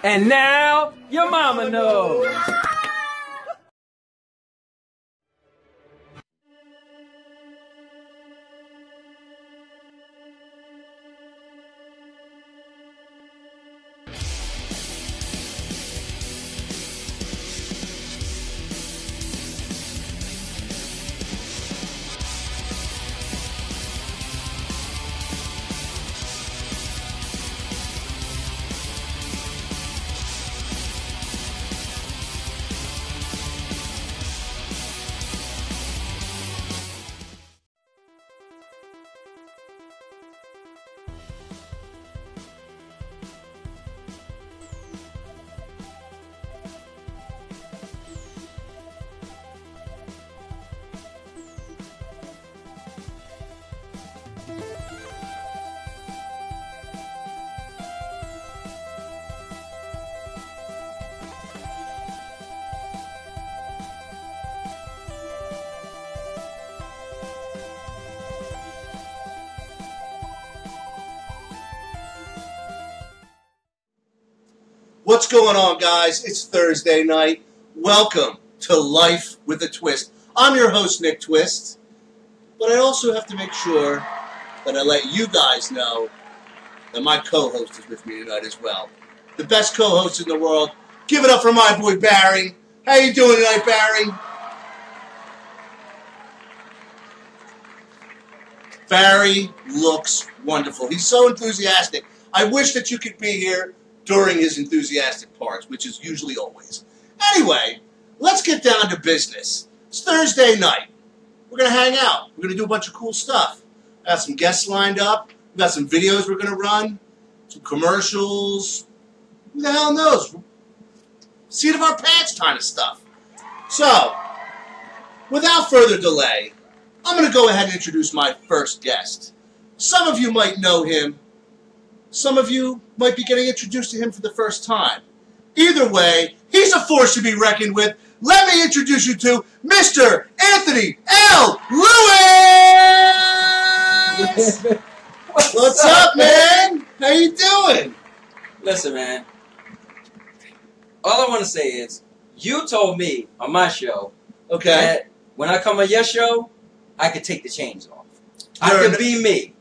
And now, your mama knows. What's going on, guys? It's Thursday night. Welcome to Life with a Twist. I'm your host, Nick Twist, but I also have to make sure that I let you guys know that my co-host is with me tonight as well. The best co-host in the world. Give it up for my boy, Barry. How you doing tonight, Barry? Barry looks wonderful. He's so enthusiastic. I wish that you could be here during his enthusiastic parts, which is usually always. Anyway, let's get down to business. It's Thursday night. We're going to hang out. We're going to do a bunch of cool stuff. I got some guests lined up. We got some videos we're going to run, some commercials. Who the hell knows? Seat of our pants kind of stuff. So, without further delay, I'm going to go ahead and introduce my first guest. Some of you might know him. Some of you might be getting introduced to him for the first time. Either way, he's a force to be reckoned with. Let me introduce you to Mr. Anthony L. Lewis! What's up, man? How you doing? Listen, man. All I want to say is, you told me on my show that when I come on your show, I could take the chains off. I could be me.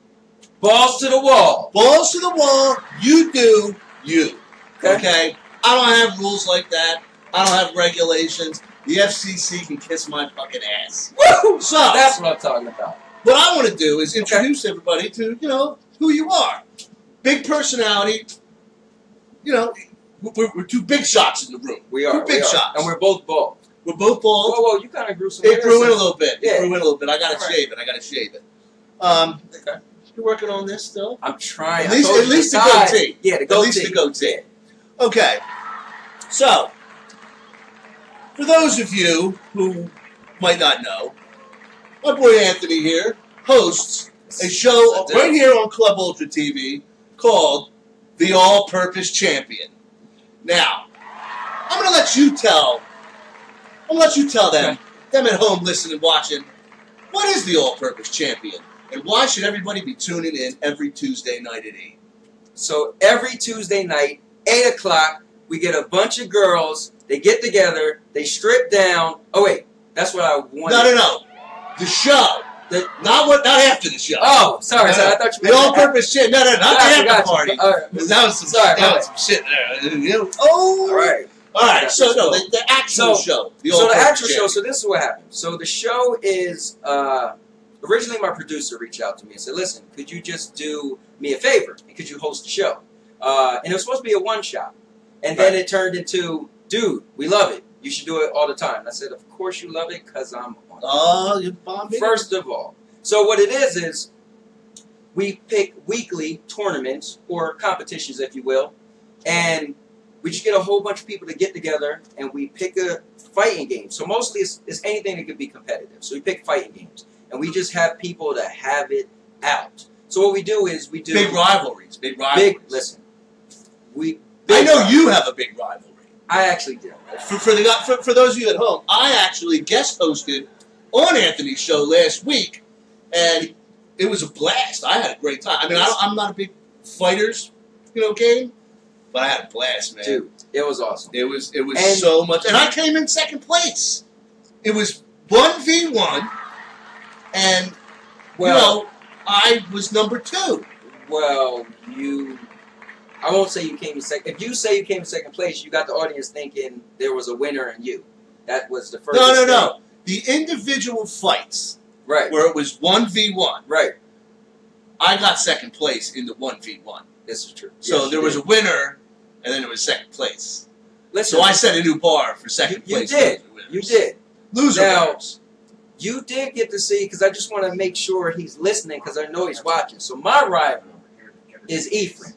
Balls to the wall. Balls to the wall. You do you. Okay? I don't have rules like that. I don't have regulations. The FCC can kiss my fucking ass. Woo! So that's what I'm talking about. What I want to do is introduce everybody to, who you are. Big personality. We're two big shots in the room. We are. Two big shots. And we're both bald. We're both bald. Whoa, you kind of grew some. It grew in a little bit. Yeah. It grew in a little bit. I got to shave it. Okay. You're working on this still? I'm trying. At least the goatee. Yeah, the goatee. At least the goatee. Okay. So, for those of you who might not know, my boy Anthony here hosts a show right here on Club Ultra TV called The All-Purpose Champion. Now, I'm going to let you tell them at home listening, watching, what is The All-Purpose Champion? And why should everybody be tuning in every Tuesday night at 8? So every Tuesday night, 8 o'clock, we get a bunch of girls. They get together. They strip down. Oh, wait. That's what I wanted. No. The show. Not after the show. Oh, sorry. I thought you meant the all-purpose shit. No, not the after party. All right. That was some shit there. All right. All right. So, the actual show. The actual show. So this is what happened. So the show is... originally, my producer reached out to me and said, listen, could you just do me a favor? And could you host the show? And it was supposed to be a one-shot. And then it turned into, dude, we love it. You should do it all the time. I said, of course you love it, because I'm on it. Oh, you bombed me? First of all. So what it is we pick weekly tournaments, or competitions, if you will, and we just get a whole bunch of people to get together, and we pick a fighting game. So mostly it's anything that could be competitive. So we pick fighting games. And we just have people to have it out. So what we do is we do... Big rivalries. Listen. I know you have a big rivalry. I actually do. For those of you at home, I actually guest hosted on Anthony's show last week. And it was a blast. I had a great time. I mean, I'm not a big fighters, game. But I had a blast, man. Dude, it was awesome. It was so much. And I came in second place. It was 1v1. And, I was number 2. Well, I won't say you came in second. If you say you came in second place, you got the audience thinking there was a winner in you. That was the first. No. The individual fights, right, where it was 1v1, right. I got second place in the 1v1. This is true. So yes, there was a winner, and then there was second place. Listen, so I set a new bar for second place. You did. Loser winners. You did get to see, because I just want to make sure he's listening, because I know he's watching. So my rival is Ephraim.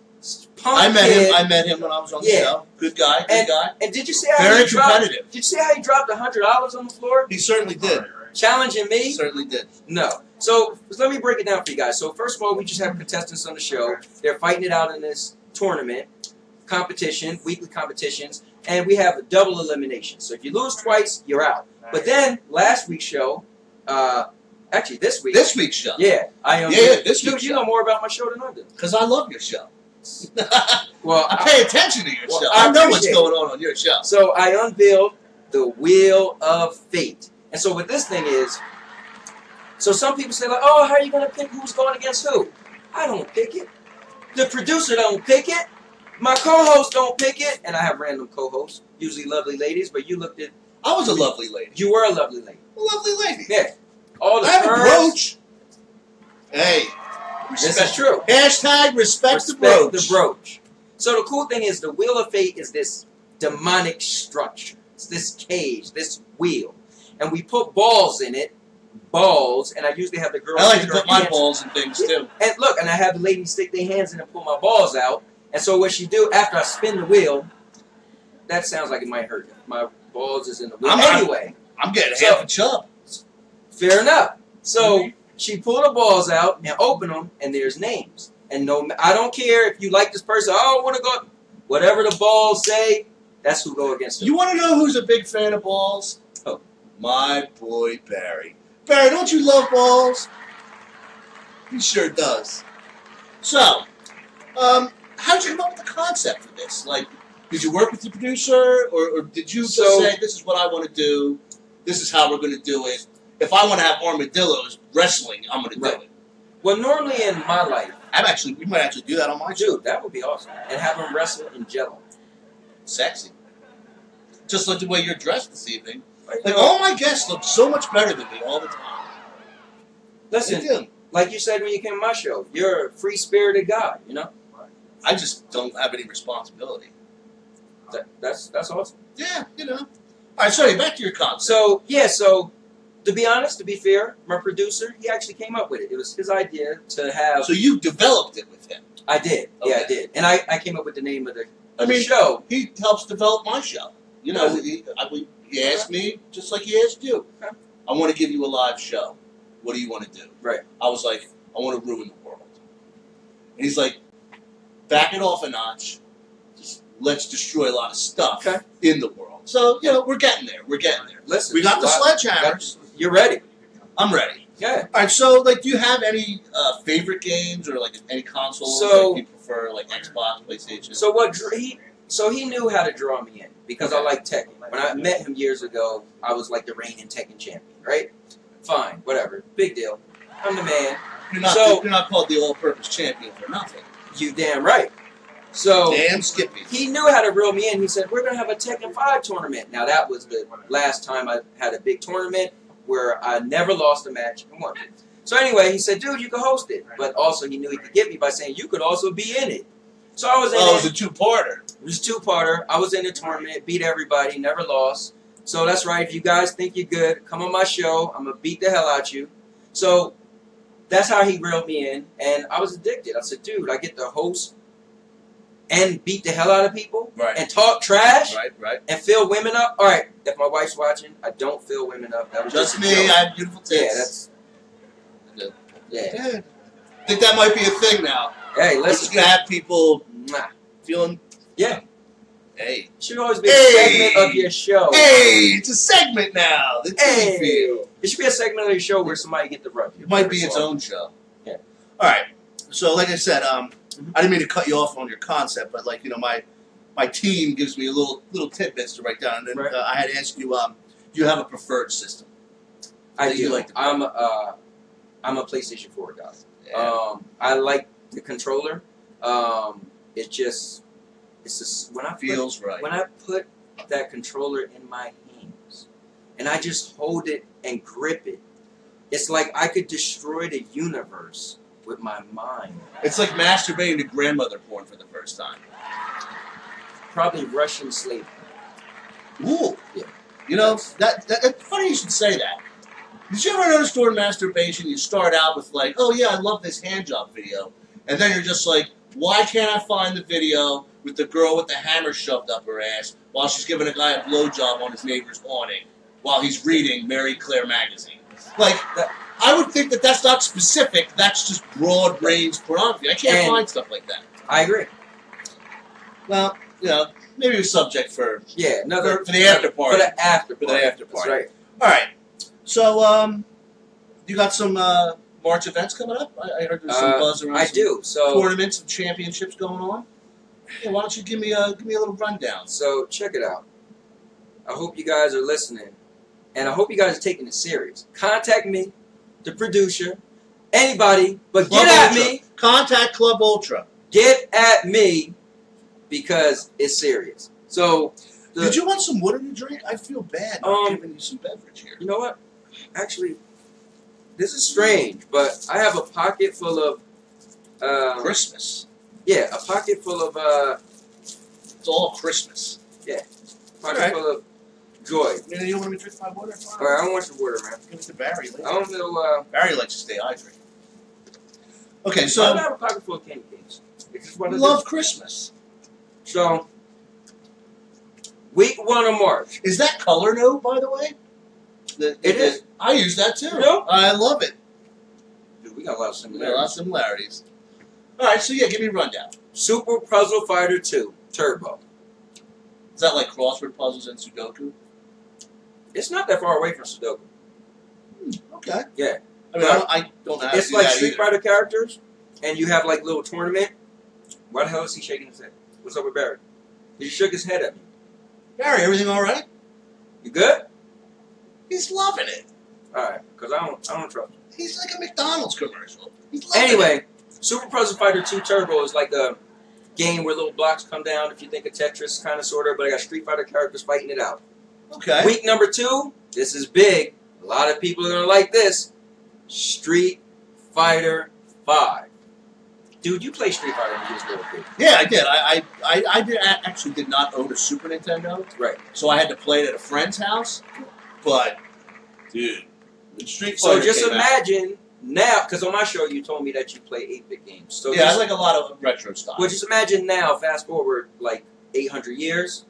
I met him when I was on the show. Good guy. And did you see how very competitive? Did you see how he dropped $100 on the floor? He certainly did. Challenging me? He certainly did. No. So let me break it down for you guys. So first of all, we just have contestants on the show. They're fighting it out in this tournament competition, weekly competitions, and we have a double elimination. So if you lose twice, you're out. But then last week's show, actually this week. This week's show. Yeah, this week's show. You know more about my show than I do. Because I love your show. Well, I pay attention to your show. I know what's going on your show. So I unveiled the Wheel of Fate. And so what this thing is, so some people say, like, oh, how are you going to pick who's going against who? I don't pick it. The producer don't pick it. My co-host don't pick it. And I have random co-hosts, usually lovely ladies, but you looked at... I was a lovely lady. You were a lovely lady. A lovely lady. Yeah. All the I have a brooch. Hey. This is true. Hashtag respect the brooch. The brooch. So the cool thing is the Wheel of Fate is this demonic structure. It's this cage, this wheel. And we put balls in it. Balls. And I usually have the girls... I like to put my balls in things, too. And look, and I have the ladies stick their hands in and pull my balls out. And so what she do, after I spin the wheel, that sounds like it might hurt. My balls is in the wheel. Anyway. I'm getting half a chub. Fair enough. So she pulled the balls out and open them, and there's names. And I don't care if you like this person. I don't want to go. Whatever the balls say, that's who go against them. You want to know who's a big fan of balls? Oh. My boy Barry. Barry, don't you love balls? He sure does. So, how did you come up with the concept for this? Like, did you work with the producer, or did you just say, this is what I want to do, this is how we're going to do it? If I want to have armadillos wrestling, I'm going to do it. Well, normally in my life... we might actually do that on my show. Dude, that would be awesome. And have them wrestle in Jell-O. Sexy. Just like the way you're dressed this evening. Like, all my guests look so much better than me all the time. Listen, like you said when you came to my show, you're a free-spirited guy, you know? I just don't have any responsibility. That's awesome. Yeah, you know. All right, sorry, back to your concept. So, to be honest, to be fair, my producer, he actually came up with it. It was his idea to have... So you developed it with him? I did. Okay. Yeah, I did. And I came up with the name of the show. He helps develop my show. You know, he asked me just like he asked you. Okay. I want to give you a live show. What do you want to do? Right. I was like, I want to ruin the world. And he's like, back it off a notch. Just let's destroy a lot of stuff in the world. So, you know, we're getting there. We're getting there. Listen, we got the sledgehammers. You're ready. I'm ready. Yeah. All right, so, like, do you have any favorite games or, like, any consoles that you prefer, like Xbox, PlayStation? So he knew how to draw me in because I like Tekken. When I met him years ago, I was like the reigning Tekken champion, right? Fine, whatever. Big deal. I'm the man. You're not called the all-purpose champion for nothing. You damn right. So damn Skippy. He knew how to reel me in. He said, we're going to have a Tekken 5 tournament. Now, that was the last time I had a big tournament where I never lost a match and won. So anyway, he said, dude, you can host it. But also he knew he could get me by saying, you could also be in it. So I was in it. Oh, it was a two-parter. It was a two-parter. I was in the tournament, beat everybody, never lost. So that's right. If you guys think you're good, come on my show. I'm going to beat the hell out you. So that's how he reeled me in. And I was addicted. I said, dude, I get to host and beat the hell out of people and talk trash and fill women up. All right, if my wife's watching, I don't fill women up. That was just me. I have beautiful tits. Yeah, that's... Yeah. I think that might be a thing now. Hey, let's just gonna have people feeling. Yeah. Hey. Should always be a segment of your show. Hey, it's a segment now. The TV feel. It should be a segment of your show where somebody get the rub. It might be its own show. Yeah. All right. So, like I said, I didn't mean to cut you off on your concept, but like, you know, my my team gives me a little tidbits to write down. And Right. I had to ask you, do you have a preferred system? I do. Like I'm a PlayStation 4 guy. Yeah. I like the controller. It's just when I Feels right. When I put that controller in my hands and I just hold it and grip it, it's like I could destroy the universe with my mind. It's like masturbating to grandmother porn for the first time. Probably Russian slavery. Ooh. Yeah. You know, that's funny you should say that. Did you ever notice during masturbation you start out with like, oh yeah, I love this handjob video, and then you're just like, why can't I find the video with the girl with the hammer shoved up her ass while she's giving a guy a blowjob on his neighbor's awning while he's reading Mary Claire magazine? Like, I would think that that's not specific. That's just broad range pornography. I can't find stuff like that. I agree. Well, you know, maybe a subject for for the after party. For the after party. For the after party. That's right. All right. So, you got some March events coming up? I heard there's some buzz around. I do. So tournaments and championships going on. Yeah, why don't you give me a little rundown? So check it out. I hope you guys are listening, and I hope you guys are taking it serious. Contact me, the producer, anybody, but Club get Ultra. at me. Contact Club Ultra. Get at me because it's serious. So, did you want some water to drink? I feel bad not giving you some beverage here. You know what? Actually, this is strange, but I have a pocket full of Christmas. Yeah, a pocket full of it's all Christmas. Yeah, pocket full of joy. You don't want me to drink my water? All right, I don't want your water, man. Give it to Barry later. I don't know. Barry likes to stay hydrated. Okay, so I have a pocket full of candy canes. We love Christmas. So, week 1 of March. Is that color note, by the way? It is. I use that too. Yep. I love it. Dude, we got a lot of similarities. Yeah, a lot of similarities. All right, so yeah, give me a rundown. Super Puzzle Fighter 2 Turbo. Is that like crossword puzzles and Sudoku? It's not that far away from Sudoku. Okay. Yeah. I mean, I don't know how to it's do like that Street either. Fighter characters, and you have like little tournament. Why the hell is he shaking his head? What's up with Barry? He shook his head at me. Barry, everything all right? You good? He's loving it. All right, because I don't trust him. He's like a McDonald's commercial. He's loving Anyway, it. Super Puzzle Fighter 2 Turbo is like a game where little blocks come down. If you think of Tetris, kind of, sort of, but I got Street Fighter characters fighting it out. Okay. Week number 2, this is big. A lot of people are gonna like this. Street Fighter 5. Dude, you play Street Fighter when you was a little kid. Yeah, I did. Actually did not own a Super Nintendo. Right. So I had to play it at a friend's house. But, dude, when Street So Fighter just came out, imagine now, because on my show you told me that you play 8-bit games. So yeah, just, I like a lot of retro stuff. well, just imagine now, fast forward like 800 years,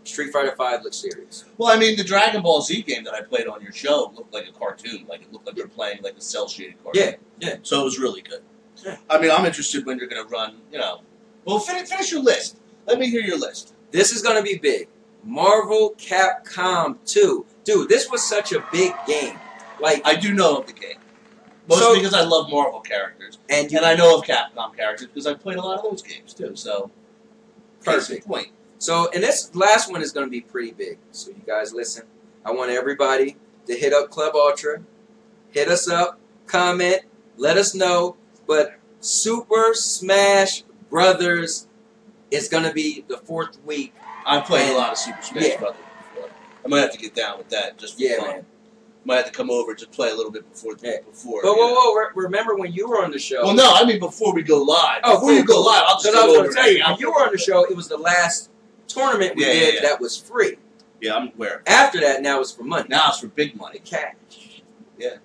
Street Fighter 5 looks serious. Well, I mean, the Dragon Ball Z game that I played on your show looked like a cartoon. Like, it looked like they were playing like a cel-shaded cartoon. Yeah, yeah. So it was really good. Yeah. I mean, I'm interested when you're going to run, you know. Well, finish your list. Let me hear your list. This is going to be big. Marvel Capcom 2. Dude, this was such a big game. Like, I do know of the game. Mostly because I love Marvel characters. And I know of Capcom characters because I played a lot of those games, too. So, perfect point. So, and this last one is going to be pretty big. So, you guys listen. I want everybody to hit up Club Ultra. Hit us up. Comment. Let us know. But Super Smash Brothers is going to be the 4th week. I've played a lot of Super Smash Brothers before. I might have to get down with that just for fun. Man. Might have to come over to play a little bit before. But whoa, remember when you were on the show? Well, no, I mean before we go live. Oh, before you go live, I'll just I was go going over to tell you, and when you were on the show, it was the last tournament we did that was free. Yeah, I'm aware. After that, now it's for money. Now it's for big money. Cash. Yeah.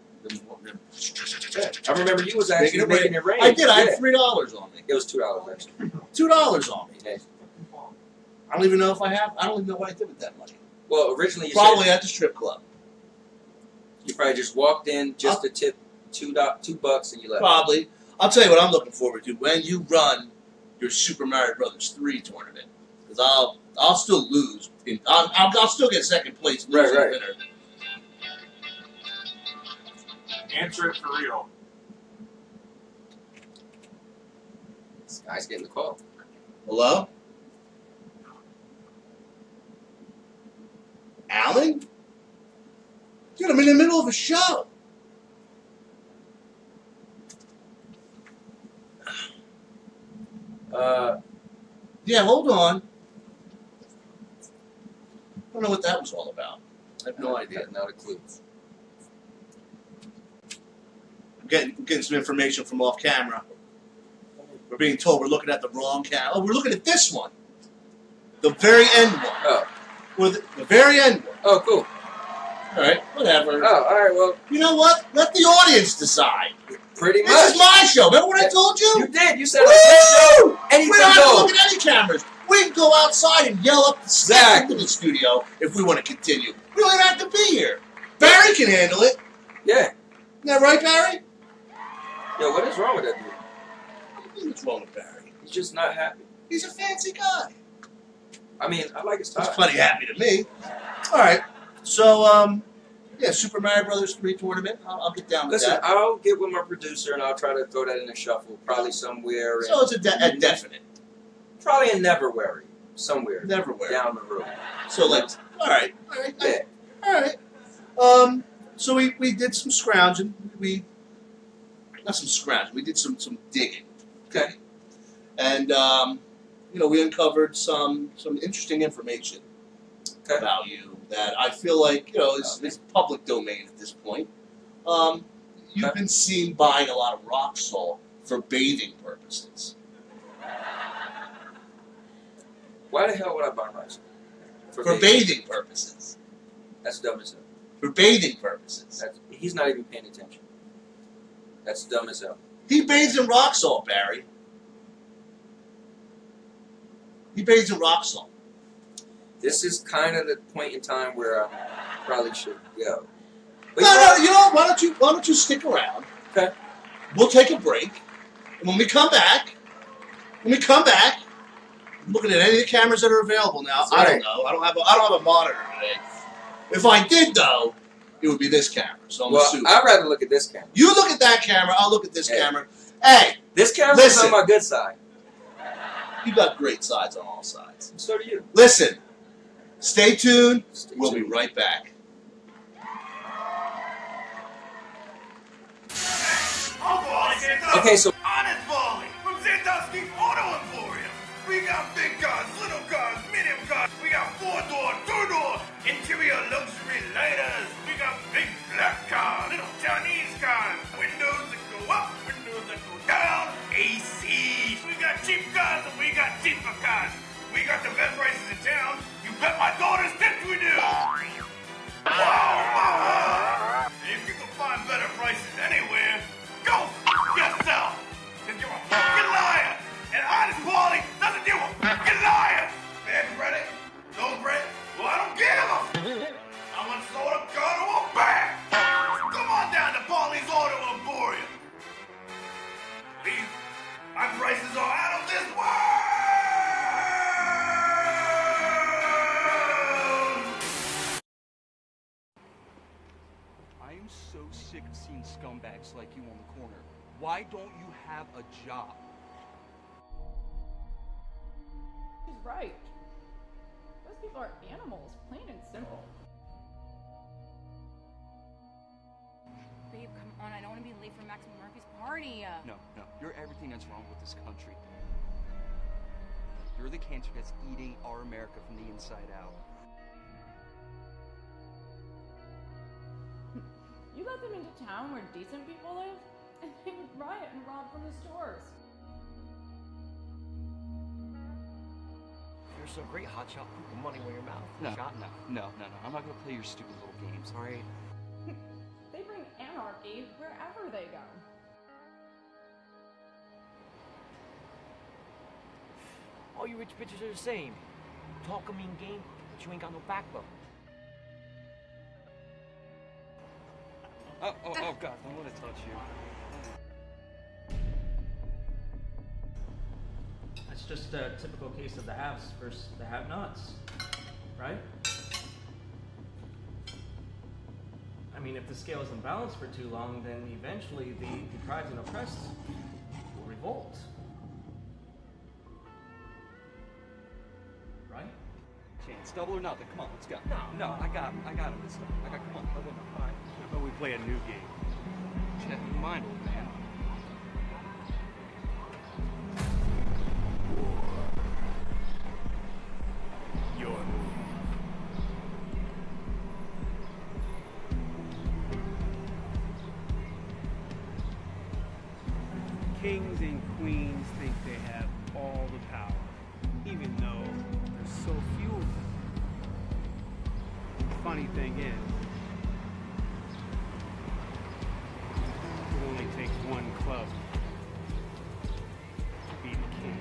I remember you was actually making it rain. I did. I had $3 on me. It was $2 actually. $2 on me. Yeah. I don't even know if I have. I don't even know what I did with that money. Well, originally you probably said at the strip club. You probably just walked in just to tip $2 and you left. Probably. I'll tell you what I'm looking forward to when you run your Super Mario Brothers 3 tournament, because I'll still lose. I'll still get second place. Losing Right. winner. Answer it for real. This guy's getting the call. Hello? Alan? Dude, I'm in the middle of a show. Yeah, hold on. I don't know what that was all about. I have no idea. Not a clue. I'm getting some information from off camera. We're being told we're looking at the wrong camera. Oh, we're looking at this one. The very end one. Oh. Or the very end one. Oh, cool. All right, whatever. Oh, all right, well. You know what? Let the audience decide. Pretty much. This is my show. Remember what I told you? You did. You said on this show, anything we don't have to goes. look at any cameras. We can go outside and yell up the steps into the studio if we want to continue. We don't even have to be here. Barry can handle it. Yeah. Isn't that right, Barry? Yo, what is wrong with that dude? What's wrong with Barry? He's just not happy. He's a fancy guy. I mean, I like his tie. He's plenty happy to me. All right. So, yeah, Super Mario Brothers 3 tournament. I'll get down with Listen, that. I'll get with my producer and I'll try to throw that in a shuffle, probably somewhere. So it's a definite. Probably in Neverwary, somewhere. Neverwhere. Down the road. So, like, all right. Yeah. All right. So we did some scrounging. Not some scrounging. We did some digging. Okay. And you know, we uncovered some interesting information about you that I feel like, you know, is public domain at this point. You've been seen buying a lot of rock salt for bathing purposes. Why the hell would I buy rice? For bathing purposes. That's dumb as hell. For bathing purposes. He's not even paying attention. That's dumb as hell. He bathes in rock salt, Barry. He bathes in rock salt. This is kind of the point in time where I probably should go. But No, you know, why don't you stick around? Okay. We'll take a break. And when we come back, I'm looking at any of the cameras that are available now. That's I don't right. know. I don't have a monitor today. If I did though, it would be this camera. So I'm assuming. I'd rather look at this camera. You look at that camera, I'll look at this Hey. camera. Hey, This camera's on my good side. you got great sides on all sides. And so do you. Listen, stay tuned. We'll be tuned. right back. Okay, so Honest Volley from Sandusky's Auto Emporium. We got big cars, little cars, medium cars. We got 4-door, 2-door, interior luxury lighters. We got big black cars, little Chinese cars, windows that go up, windows that go down, AC. We got cheap cars and we got cheaper cars. We got the best prices in town. You bet my daughter's tits we do. Wow. If you can find better prices anywhere, go f yourself. Cause you're a fucking liar. And Honest Wally doesn't do a fucking liar. Bad credit? No credit? Well, I don't give a I want soda, gun, or a bag. Come on down to Paulie's Auto Emporium. Please, my prices are out of this world. I am so sick of seeing scumbags like you on the corner. Why don't you have a job? She's right. Those people are animals, plain and simple. Babe, come on, I don't want to be late for Maximum Murphy's party. No, you're everything that's wrong with this country. You're the cancer that's eating our America from the inside out. You let them into town where decent people live, and they would riot and rob from the stores. You're so great, hotshot. Put the money where your mouth. No, Shot. no. I'm not gonna play your stupid little games, all right? They bring anarchy wherever they go. All you rich bitches are the same. Talk a mean game, but you ain't got no backbone. Oh God, I want to touch you. That's just a typical case of the haves versus the have-nots, right? I mean, if the scale is imbalanced for too long, then eventually the deprived and oppressed will revolt. Right? chance. Double or nothing. Come on, let's go. No, I got him this time. Come on, double or nothing. All right. How about we play a new game? Check your mind, old man. Your move. Kings and queens think they have all the power, even though there's so few of them. The funny thing is, it only takes one club to be the king.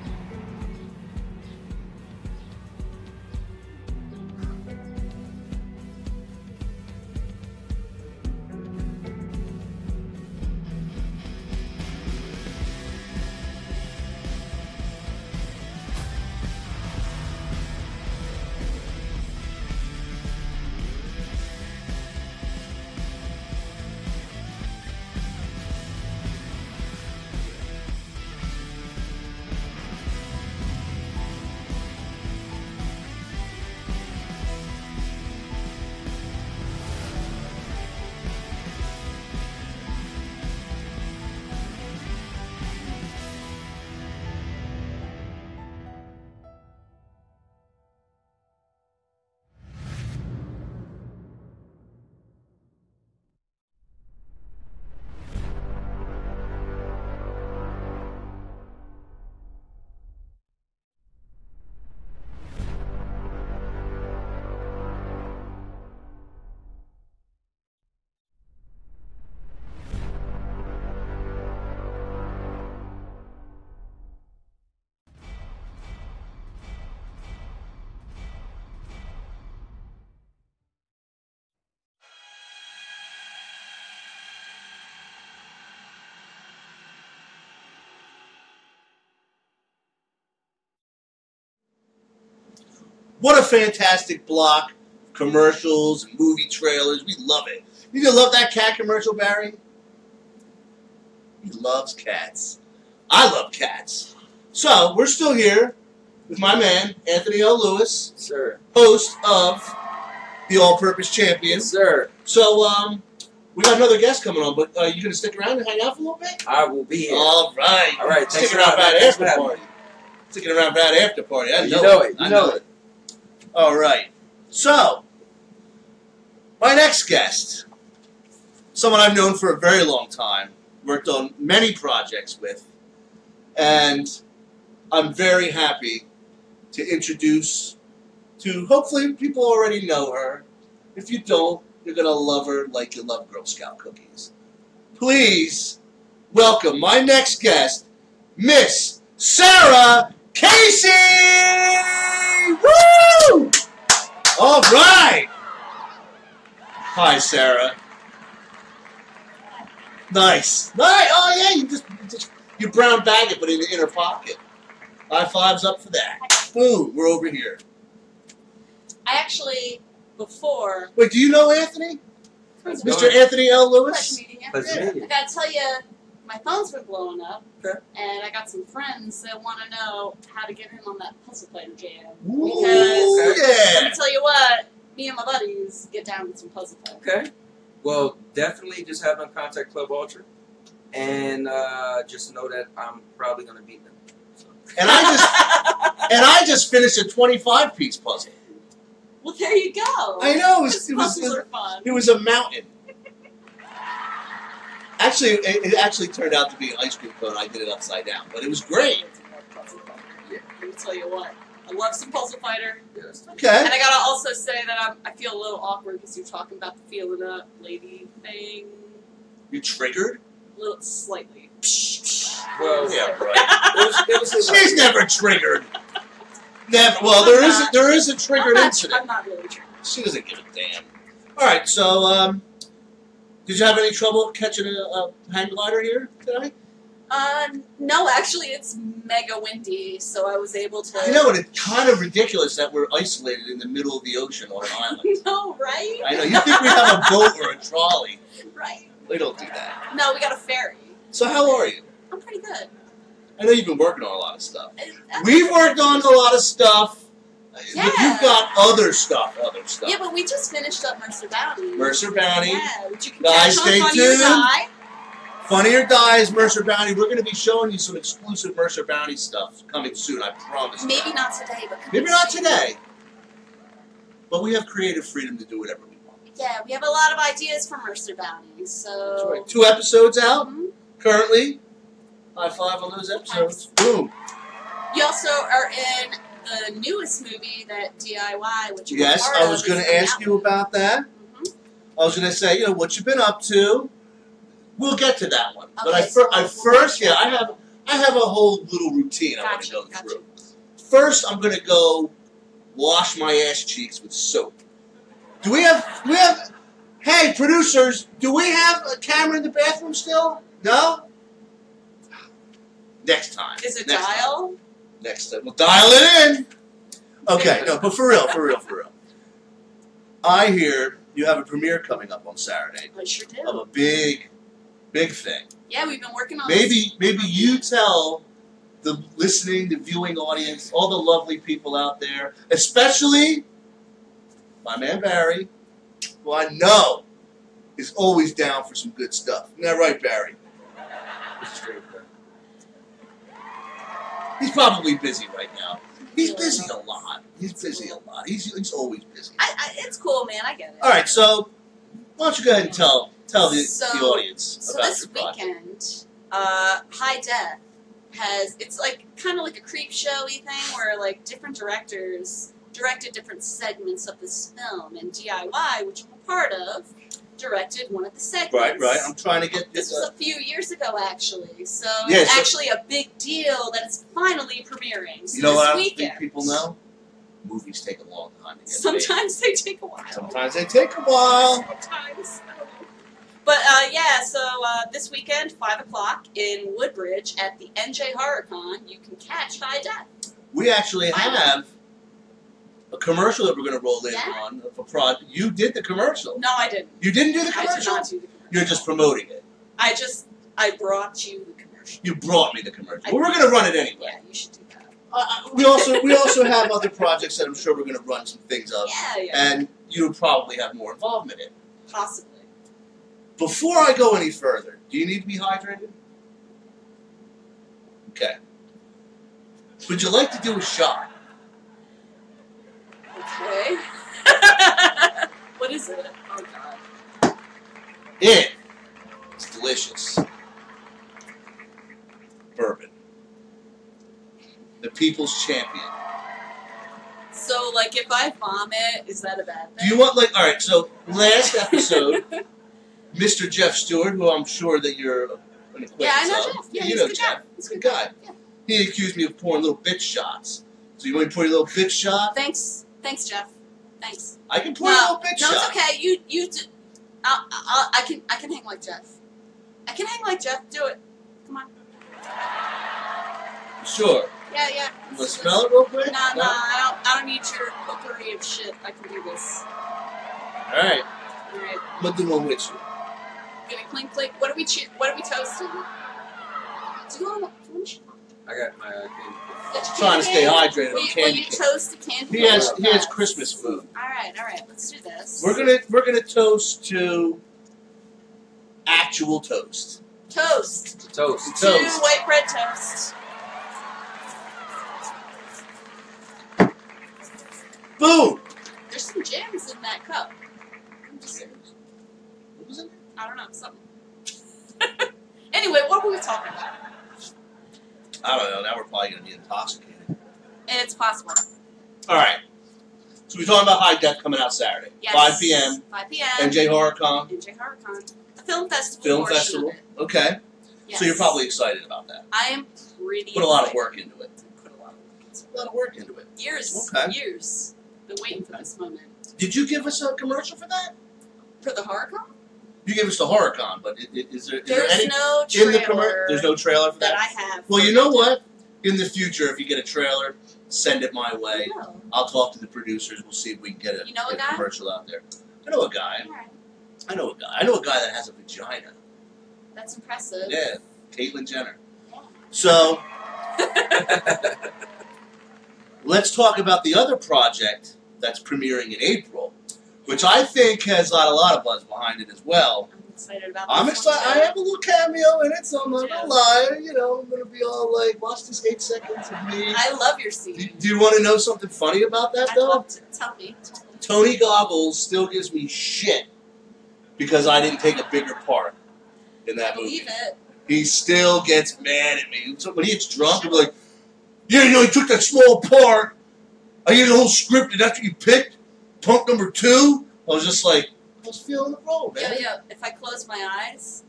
What a fantastic block of commercials and movie trailers. We love it. You love that cat commercial, Barry? He loves cats. I love cats. So, we're still here with my man, Anthony L. Lewis. Sir. Host of the All-Purpose Champion. Sir. So, we got another guest coming on, but are you going to stick around and hang out for a little bit? I will be here. All right. All right. Sticking around for that after party. Sticking around for that after party. I know it. You know it. All right. So, my next guest, someone I've known for a very long time, worked on many projects with, and I'm very happy to introduce to, hopefully people already know her. If you don't, you're going to love her like you love Girl Scout cookies. Please welcome my next guest, Miss Sarah Casey! Woo! All right. Hi, Sarah. Nice. Oh yeah, you brown bag it, but in the inner pocket. High fives up for that. Boom. We're over here. I actually, before. Wait, do you know Anthony? Mr. Anthony L. Lewis? Pleasure meeting you. I gotta tell you, my phone's been blowing up, and I got some friends that want to know how to get in on that puzzle fighter jam. Ooh, because yeah. let me tell you what, me and my buddies get down with some puzzle fighting. Okay. Well, definitely just have them contact Club Ultra, and just know that I'm probably gonna beat them. So. And I just finished a 25-piece puzzle. Well, there you go. I know puzzles are fun. It was a mountain. Actually, it actually turned out to be an ice cream cone. I did it upside down, but it was great. Yeah. Let me tell you what. I love some Puzzle Fighter. Okay. And I gotta also say that I feel a little awkward because you're talking about the feeling up lady thing. You triggered? A little slightly. Well, yeah, right. She's never triggered. Never. Well, there is a triggered incident. I'm not really triggered. She doesn't give a damn. All right. So, did you have any trouble catching a hang glider here today? No, actually, it's mega windy, so I was able to. You know, and it's kind of ridiculous that we're isolated in the middle of the ocean on an island. No, right? I know. You think we have a boat or a trolley? Right. We don't do that. No, we got a ferry. So how are you? I'm pretty good. I know you've been working on a lot of stuff. We've worked on a lot of stuff, Yeah. But you've got other stuff. Yeah, but we just finished up Mercer Bounty. Mercer Bounty. Yeah, which you can Guys, catch on stay Funny or tuned. Die. Funny or Die is Mercer Bounty. We're going to be showing you some exclusive Mercer Bounty stuff coming soon, I promise. Maybe not today, but Maybe not today. But we have creative freedom to do whatever we want. Yeah, we have a lot of ideas for Mercer Bounty, so... That's right. 2 episodes out currently. High five on those episodes. Boom. You also are in the newest movie, that DIY, which you're Yes, part I of, was is going to coming ask out. you about that. I was going to say, what you've been up to. We'll get to that one. But I have a whole little routine I want to go through. First, I'm going to go wash my ass cheeks with soap. Do we have, hey, producers, do we have a camera in the bathroom still? No? Next time. Is it Next dial? time. Next time. We'll dial it in. Okay, no, but for real. I hear you have a premiere coming up on Saturday. I sure do. Of a big thing. Yeah, we've been working on Maybe you tell the listening, the viewing audience, all the lovely people out there, especially my man Barry, who I know is always down for some good stuff. Isn't that right, Barry? He's probably busy right now. He's busy a lot. He's always busy. It's cool, man. I get it. All right, so why don't you go ahead and tell the audience about this your project. weekend, High Def it's like kind of like a creep showy thing where like different directors directed different segments of this film, and DIY, which I'm a part of, directed one of the segments. Right. I'm trying to get this was a few years ago, actually. So Yeah, it's so- actually a big deal that it's finally premiering. So You know what I this don't think weekend. people know? Movies take a long time to get Sometimes they take a while. made. Sometimes they take a while. Sometimes. I don't know. But so this weekend, 5 o'clock in Woodbridge at the NJ HorrorCon, you can catch High Def. We actually have a commercial that we're going to roll in Yeah. on for project. You did the commercial. No, I didn't. You didn't do the I did commercial? not do the commercial. You're just promoting it. I brought you the commercial. You brought me the commercial. Well, we're going to run it anyway. Yeah, you should do that. We also have other projects that I'm sure we're going to run some things up. Yeah. And you'll probably have more involvement in. Possibly. Before I go any further, do you need to be hydrated? Okay. Would you like to do a shot? Okay. What is it? Oh, God. It's delicious. Bourbon. The People's Champion. So, like, if I vomit, is that a bad thing? Do you want, alright, so last episode, Mr. Jeff Stewart, who I'm sure that you're an acquaintance Yeah, I know of. Jeff. Yeah, you he's know a good Jeff. guy. He's a good guy. Yeah. He accused me of pouring little bitch shots. So you want me to pour you a little bitch shot? Thanks, Jeff. Thanks. I can pour you a little bitch shot. No, it's okay. You do. I can hang like Jeff. I can hang like Jeff. Do it. Come on. Sure. Yeah. You want to smell it real quick? Nah. I don't need your potpourri of shit. I can do this. Alright. All right. I'm going to do one with you. Gonna clink. What are we toasting? Do you want to? I got my Trying to stay hydrated on Will candy you cane. toast the candy He cane? has Christmas food. All right. Let's do this. We're gonna toast to actual toast. Toast. To Toast. white bread toast. Boom. There's some jams in that cup. What was it? I don't know, something. Anyway, what were we talking about? I don't know. Now we're probably gonna be intoxicated. It's possible. All right. So we're talking about High Def coming out Saturday, Yes. 5 p.m. 5 p.m. NJ HorrorCon. NJ HorrorCon. A film festival. Film portion festival. Of it. Okay. Yes. So you're probably excited about that. I am pretty. Put a lot of excited. work into it. Put a lot of work into A lot of work into it. it. Years. Okay. Years. Been waiting for this moment. Did you give us a commercial for that? For the HorrorCon? You gave us the HorrorCon, but is there There's any no in the trailer There's no trailer for that that. I have. Well, you know what? In the future, if you get a trailer, send it my way. No. I'll talk to the producers. We'll see if we can get You know a a guy? commercial out there. I know a guy. All right. I know a guy. I know a guy that has a vagina. That's impressive. Yeah, Caitlyn Jenner. So let's talk about the other project that's premiering in April, which I think has got a lot of buzz behind it as well. I'm excited about I'm this excited. one, I too. have a little cameo in it, so I'm not gonna lie. You know, I'm gonna be all like, watch this 8 seconds of me. I love your scene. Do you want to know something funny about that, I'd though? love to. Tell me. Tony Goggles still gives me shit because I didn't take a bigger part in that movie. Believe it. He still gets mad at me. So when he gets drunk, he'll be like, yeah, you know, he took that small part. I gave the whole script, and that's what you picked? Punk number 2? I was just like, I was feeling the role, man. Yeah. If I close my eyes,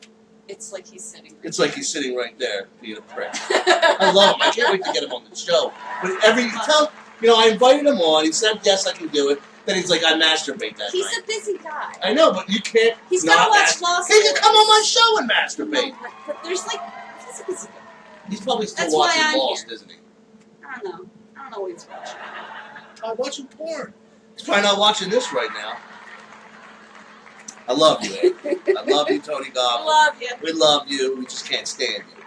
it's like he's sitting right It's like he's sitting right there, being a prick. I love him. I can't wait to get him on the show. But I invited him on. He said, yes, I can do it. Then he's like, I masturbate that He's night. a busy guy. I know, but you can't. He's not gotta watch Lost. He can come on my show and masturbate. But there's like, he's a busy guy. He's probably still That's why watching I'm Lost, here. isn't he? I don't know what he's watching. I'm watching porn. He's probably not watching this right now. I love you, Ed. I love you, Tony Goggles. I love you. We love you. We just can't stand you.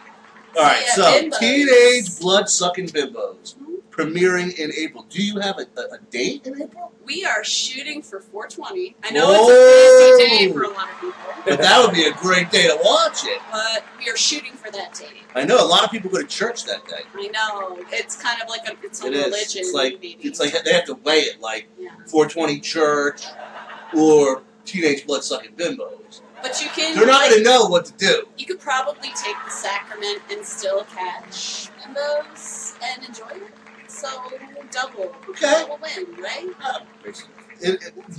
All right, Yeah, so bimbos. Teenage Blood-Sucking Bimbos, premiering in April. Do you have a date in April? We are shooting for 420. I know it's a busy day for a lot of people. But that would be a great day to watch it. But we are shooting for that date. I know a lot of people go to church that day. I know. It's kind of like it's a It is. religion. It's like they have to weigh it, like Yeah. 420 church or Teenage Blood-Sucking Bimbos. But you can. They're not going to know what to do. You could probably take the sacrament and still catch bimbos and enjoy it. So double win, right?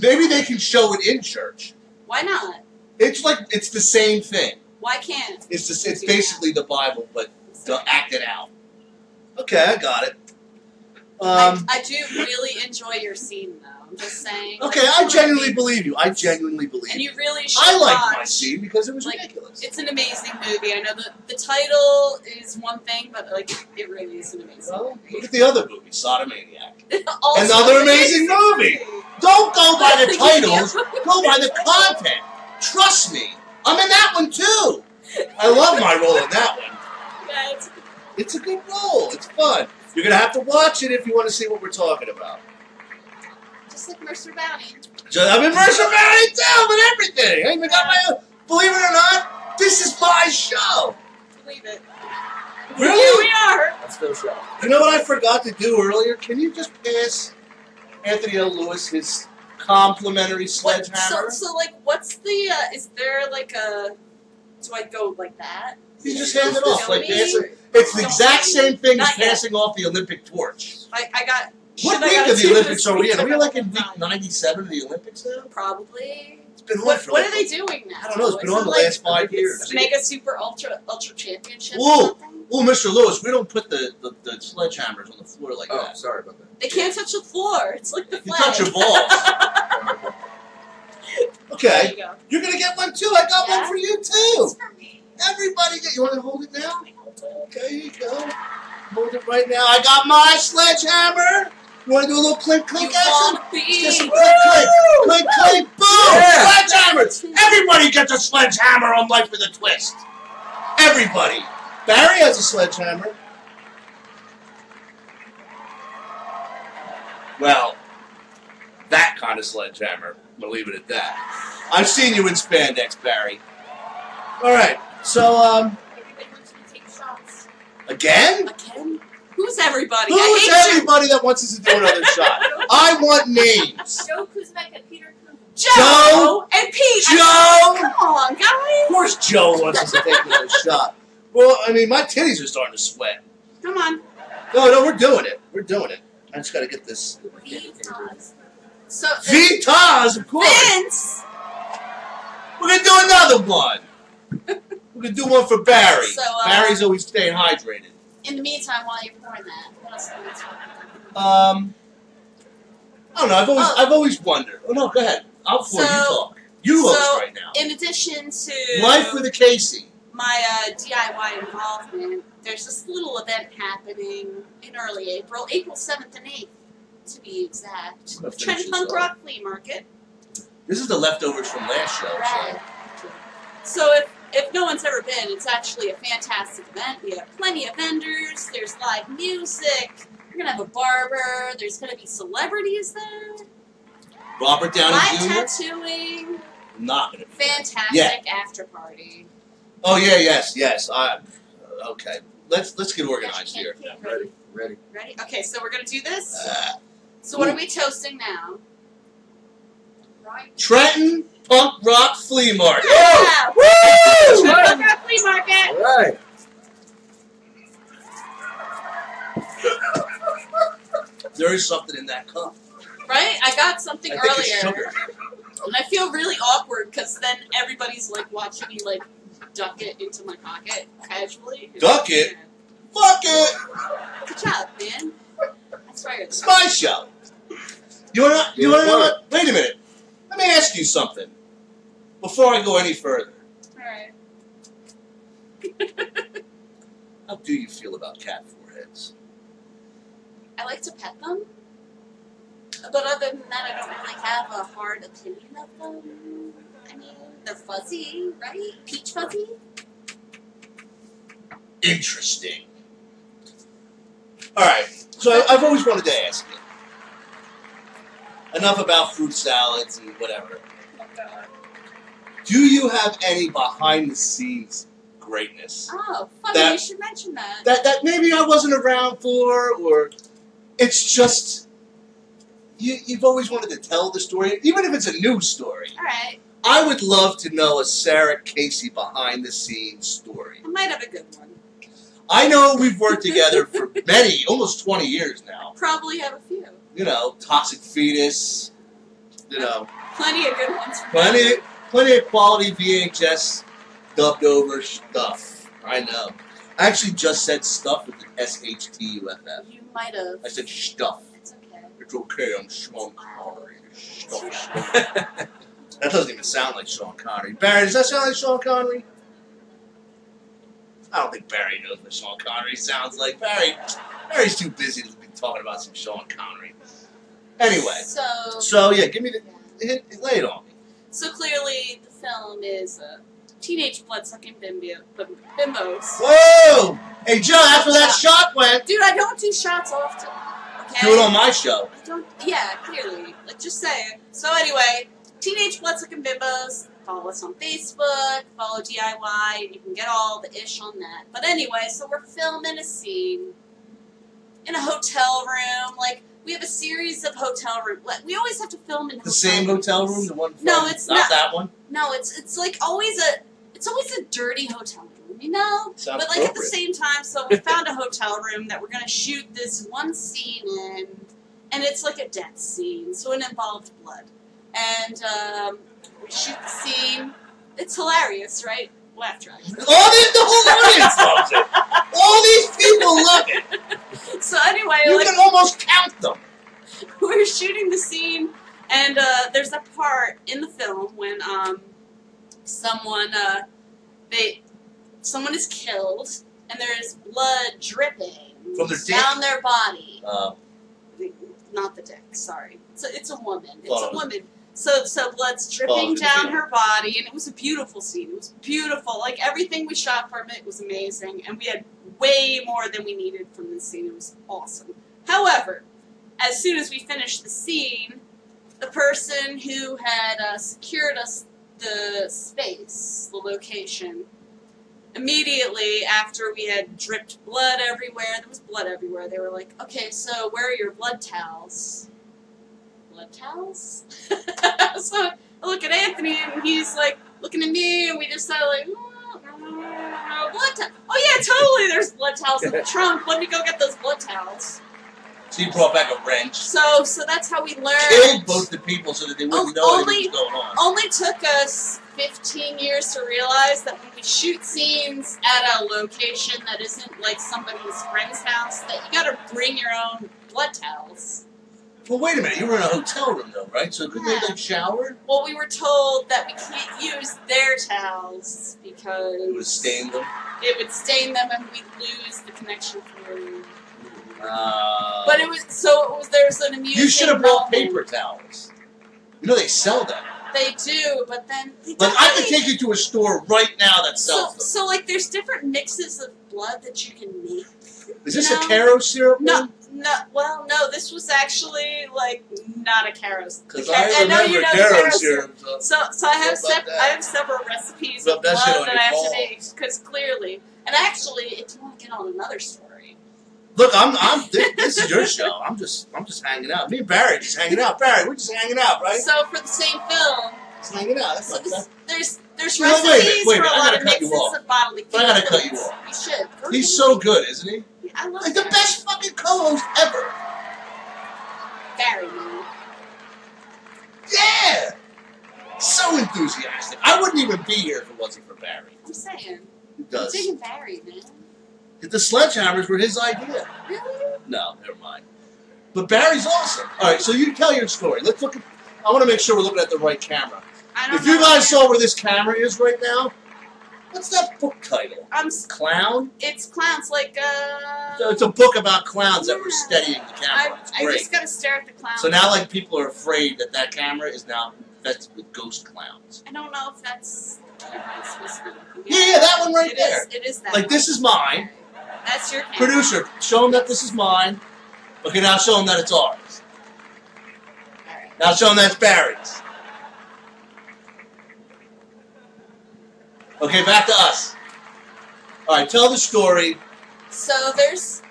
Maybe they can show it in church. Why not? It's the same thing. Why can't? It's basically the Bible, but act it out. Okay, I got it. I do really enjoy your scene, though. I'm just saying. Okay, I genuinely believe you. I genuinely believe And you. you really should I liked watch. my scene because it was ridiculous. It's an amazing movie. I know the title is one thing, but like it really is an amazing movie. Look at the other movie, Sodomaniac. Also Another amazing movie. Don't go by the titles. Go by the content. Trust me. I'm in that one too. I love my role in that one. Yeah, It's a good role. It's fun. You're going to have to watch it if you want to see what we're talking about. just like Mercer Bounty. I'm in Mercer Bounty too, with everything. I even got my own. Believe it or not, this is my show. Believe it. Really? Here we are. Let's go show. You know what I forgot to do earlier? Can you just pass Anthony L. Lewis his complimentary sledgehammer? So like, what's the? Is there like a? Do I go like that? You just hand it off like this. Don't It's the exact same thing as Not yet. passing off the Olympic torch. I got. What shit, I week gotta of the do Olympics this are we week. in? Are we like in week 97 of the Olympics now? Probably. It's been on What for are like, they doing now? I don't know. It's been Is on it the like last 5 years. Mega Super Ultra Championship. or Ooh, something? ooh, Mr. Lewis, we don't put the sledgehammers on the floor like that. Sorry about that. They can't touch the floor. It's like the You flag. touch your balls. Okay. There you go. You're going to get one too. I got Yeah? one for you too. Everybody get. You want to hold it now? Okay, here you go. Hold it right now. I got my sledgehammer. You want to do a little clink clink action? wanna be- Let's get some clink clink. Clink clink. Boom! Yeah. Sledgehammer. Everybody gets a sledgehammer on Life with a Twist. Everybody. Barry has a sledgehammer. Well, that kind of sledgehammer. I'm going to leave it at that. I've seen you in spandex, Barry. All right. So, Everybody wants to take shots. again? Again? Who's everybody? Who's I hate everybody that wants us to do another shot? I want names. Joe Kuzmek and Peter Kuhn. Joe and Pete. Joe! Come on, guys. Of course Joe wants us to take another shot. Well, I mean, my titties are starting to sweat. Come on. No, we're doing it. We're doing it. I just got to get this. So Vitas, of course. Vince. We're going to do another one. We're going to do one for Barry. So, Barry's always staying hydrated. In the meantime, while you're pouring that, what else are we talking about? I don't know. I've always wondered. Oh, no, go ahead. I'll pour you talk. You host right now. In addition to Life with a Casey. my DIY involvement, there's this little event happening in early April, April 7th and 8th, to be exact. I'm gonna finish Trend this Punk up. Rock Flea Market. This is the leftovers from last show. Right. So if no one's ever been, it's actually a fantastic event. We have plenty of vendors. There's live music. We're gonna have a barber. There's gonna be celebrities there. Robert Downey Live Jr. tattooing. Not gonna be. Fantastic after party. Oh yeah, yes. Okay. Let's get organized here. Ready. Ready? Okay, so we're gonna do this. So what are we toasting now? Right. Trenton Punk Rock Flea Market. Yeah! Woo! Punk Rock Flea Market. All right. There is something in that cup. Right? I got something I think earlier. it's sugar. And I feel really awkward because then everybody's like watching me like duck it into my pocket casually. Duck it? Fuck it! Good job, man. That's right. It's my show. You wanna know what? Wait a minute. Let me ask you something before I go any further. Alright. How do you feel about cat foreheads? I like to pet them. But other than that, I don't really have a hard opinion of them. I mean, they're fuzzy, right? Peach fuzzy? Interesting. Alright, so I've always wanted to ask you. Enough about fruit salads and whatever. Oh, God. Do you have any behind-the-scenes greatness? Oh, funny, you should mention that. That maybe I wasn't around for, or it's just... You've always wanted to tell the story, even if it's a new story. Alright. I would love to know a Sarah Casey behind-the-scenes story. I might have a good one. I know we've worked together for almost 20 years now. Probably have a few. You know, Toxic Fetus, you know. Plenty of good ones. Plenty of quality VHS dubbed over stuff. I know. I actually just said stuff with an S-H-T-U-F-F. You might have. I said stuff. It's okay. It's okay, I'm Sean Connery. Stuff. That doesn't even sound like Sean Connery. Barry, does that sound like Sean Connery? I don't think Barry knows what Sean Connery sounds like. Barry's too busy to be talking about some Sean Connery. Anyway. So yeah, give me lay it on me. So clearly, the film is teenage blood-sucking bimbos. Whoa! Hey, Joe, that's where that shot went. Dude, I don't do shots often. Okay? Do it on my show. I don't. Yeah, clearly. Like, just saying. So anyway, teenage blood-sucking bimbos. Follow us on Facebook. Follow DIY, and you can get all the ish on that. But anyway, so we're filming a scene in a hotel room. Like, we have a series of hotel rooms. Like, we always have to film in the same hotel room, the one from, no, it's not that one. No, it's like always a dirty hotel room, you know. Sounds but like at the same time, so we found a hotel room that we're gonna shoot this one scene in, and it's like a death scene, so it involved blood, and we shoot the scene. It's hilarious, right? Laugh track. The whole audience loves it. All these people love it. So anyway, you can almost count them. We're shooting the scene, and there's a part in the film when someone is killed, and there is blood dripping from their down their body. Not the dick. Sorry, it's a woman. It's a woman. So blood's dripping down her body, and it was a beautiful scene. It was beautiful. Like, everything we shot from it was amazing, and we had way more than we needed from this scene. It was awesome. However, as soon as we finished the scene, the person who had secured us the space, the location, immediately after we had dripped blood everywhere, there was blood everywhere, they were like, okay, so where are your blood towels? Blood towels? So I look at Anthony, and he's like looking at me, and we just started like, blood towels. Oh yeah, totally, there's blood towels in the trunk. Let me go get those blood towels. So you brought back a wrench. So that's how we learned. Killed both the people so that they wouldn't know anything was going on. Only took us 15 years to realize that when we shoot scenes at a location that isn't like somebody's friend's house, that you gotta bring your own blood towels. Well, wait a minute. You were in a hotel room, though, right? So couldn't they shower? Well, we were told that we can't use their towels because it would stain them. It would stain them, and we'd lose the connection from. But there's an amusing. You should have brought paper towels. You know they sell them. They do, but then like I can take you to a store right now that sells them. So like there's different mixes of blood that you can make. Is this a Caro syrup? No, No, this was actually like not a Caro's. Because I know you know Caro's Caro's. here. So I have several recipes of blood that I have to make because clearly, and actually, if you want to get on another story. Look, this is your show. I'm just hanging out. Me and Barry just hanging out. Barry, we're just hanging out, right? So for the same film, just hanging out. That's there's recipes for a lot of mixes of bodily fluids. I gotta cut you off. You should. He's so good, isn't he? I love like the best fucking co-host ever. Barry, man. Yeah. So enthusiastic. I wouldn't even be here if it wasn't for Barry. I'm saying. He does. I'm digging Barry, man. The sledgehammers were his idea. Really? No, never mind. But Barry's awesome. All right, so you tell your story. Let's look at. I want to make sure we're looking at the right camera. If you guys saw where this camera is right now, what's that book title? Clown? It's clowns, like So it's a book about clowns that were steadying the camera. It's great. I just gotta stare at the clowns. So now, like, people are afraid that camera is now infested with ghost clowns. I don't know if that's. Yeah, that one right there. It is that. Like, one. this is mine. That's your camera. Producer, show him that this is mine. Okay, now show him that it's ours. Alright. Now show him that's Barry's. Okay, back to us. All right, tell the story. So there's